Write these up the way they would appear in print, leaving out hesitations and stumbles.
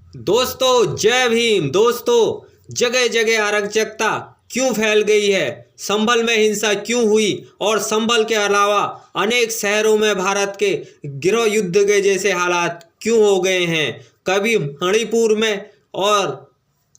दोस्तों जय भीम। दोस्तों जगह जगह अराजकता क्यों फैल गई है, संभल में हिंसा क्यों हुई और संभल के अलावा अनेक शहरों में भारत के गृह युद्ध के जैसे हालात क्यों हो गए हैं। कभी मणिपुर में और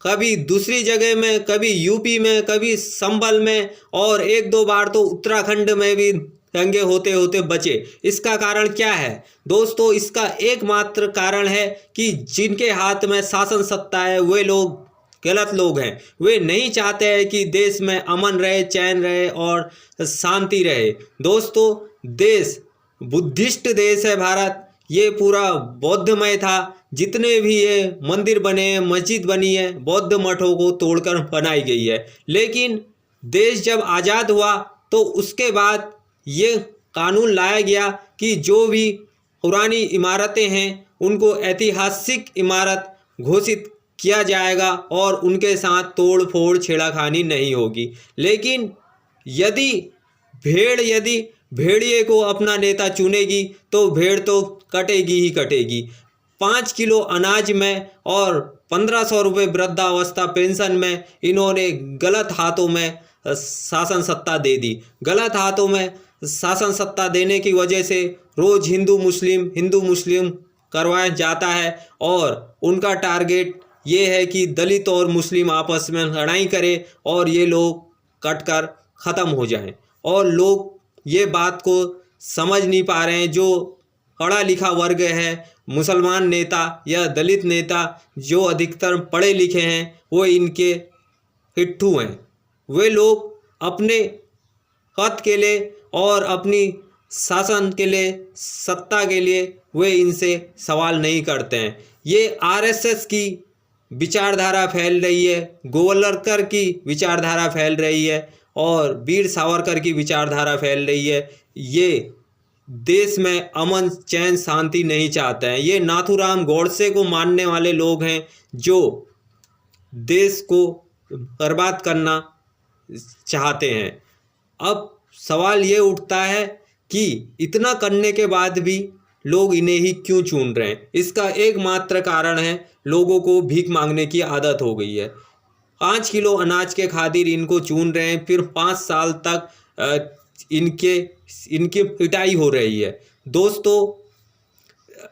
कभी दूसरी जगह में, कभी यूपी में, कभी संभल में और एक दो बार तो उत्तराखंड में भी दंगे होते होते बचे। इसका कारण क्या है दोस्तों? इसका एकमात्र कारण है कि जिनके हाथ में शासन सत्ता है वे लोग गलत लोग हैं। वे नहीं चाहते हैं कि देश में अमन रहे, चैन रहे और शांति रहे। दोस्तों देश बुद्धिस्ट देश है भारत, ये पूरा बौद्धमय था। जितने भी ये मंदिर बने हैं, मस्जिद बनी है, बौद्ध मठों को तोड़कर बनाई गई है। लेकिन देश जब आज़ाद हुआ तो उसके बाद ये कानून लाया गया कि जो भी पुरानी इमारतें हैं उनको ऐतिहासिक इमारत घोषित किया जाएगा और उनके साथ तोड़ फोड़ छेड़खानी नहीं होगी। लेकिन यदि भेड़िए को अपना नेता चुनेगी तो भेड़ तो कटेगी ही कटेगी। 5 किलो अनाज में और 1500 रुपये वृद्धावस्था पेंशन में इन्होंने गलत हाथों में शासन सत्ता दे दी। गलत हाथों में शासन सत्ता देने की वजह से रोज़ हिंदू मुस्लिम करवाया जाता है और उनका टारगेट ये है कि दलित और मुस्लिम आपस में लड़ाई करें और ये लोग कटकर ख़त्म हो जाएं। और लोग ये बात को समझ नहीं पा रहे हैं। जो पढ़ा लिखा वर्ग है, मुसलमान नेता या दलित नेता जो अधिकतर पढ़े लिखे हैं वो इनके पिट्ठू हैं। वे लोग अपने पद के लिए और अपनी शासन के लिए, सत्ता के लिए वे इनसे सवाल नहीं करते हैं। ये आरएसएस की विचारधारा फैल रही है, गोवलकर की विचारधारा फैल रही है और वीर सावरकर की विचारधारा फैल रही है। ये देश में अमन चैन शांति नहीं चाहते हैं। ये नाथूराम गोडसे को मानने वाले लोग हैं जो देश को बर्बाद करना चाहते हैं। अब सवाल ये उठता है कि इतना करने के बाद भी लोग इन्हें ही क्यों चुन रहे हैं। इसका एकमात्र कारण है लोगों को भीख मांगने की आदत हो गई है। 5 किलो अनाज के खातिर इनको चुन रहे हैं, फिर 5 साल तक इनकी पिटाई हो रही है। दोस्तों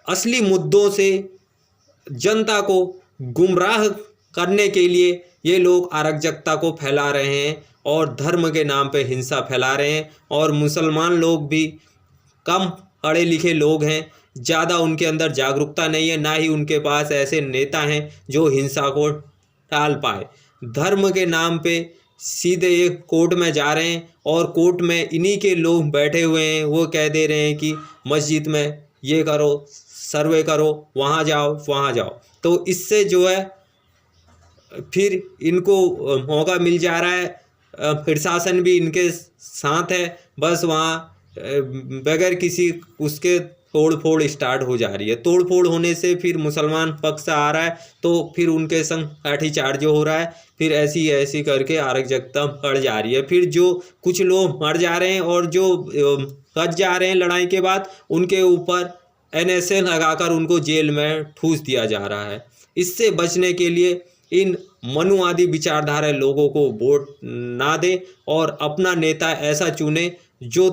असली मुद्दों से जनता को गुमराह करने के लिए ये लोग अराजकता को फैला रहे हैं और धर्म के नाम पे हिंसा फैला रहे हैं। और मुसलमान लोग भी कम पढ़े लिखे लोग हैं, ज़्यादा उनके अंदर जागरूकता नहीं है, ना ही उनके पास ऐसे नेता हैं जो हिंसा को टाल पाए। धर्म के नाम पे सीधे एक कोर्ट में जा रहे हैं और कोर्ट में इन्हीं के लोग बैठे हुए हैं। वो कह दे रहे हैं कि मस्जिद में ये करो, सर्वे करो, वहाँ जाओ। तो इससे जो है फिर इनको मौका मिल जा रहा है, प्रशासन भी इनके साथ है, बस वहाँ बगैर किसी उसके तोड़ फोड़ स्टार्ट हो जा रही है। तोड़ फोड़ होने से फिर मुसलमान पक्ष आ रहा है तो फिर उनके संग लाठीचार्ज हो रहा है। फिर ऐसी करके अराजकता बढ़ जा रही है। फिर जो कुछ लोग मर जा रहे हैं और जो बच जा रहे हैं लड़ाई के बाद, उनके ऊपर NSA लगाकर उनको जेल में ठूस दिया जा रहा है। इससे बचने के लिए इन मनुवादी विचारधारा लोगों को वोट ना दे और अपना नेता ऐसा चुने जो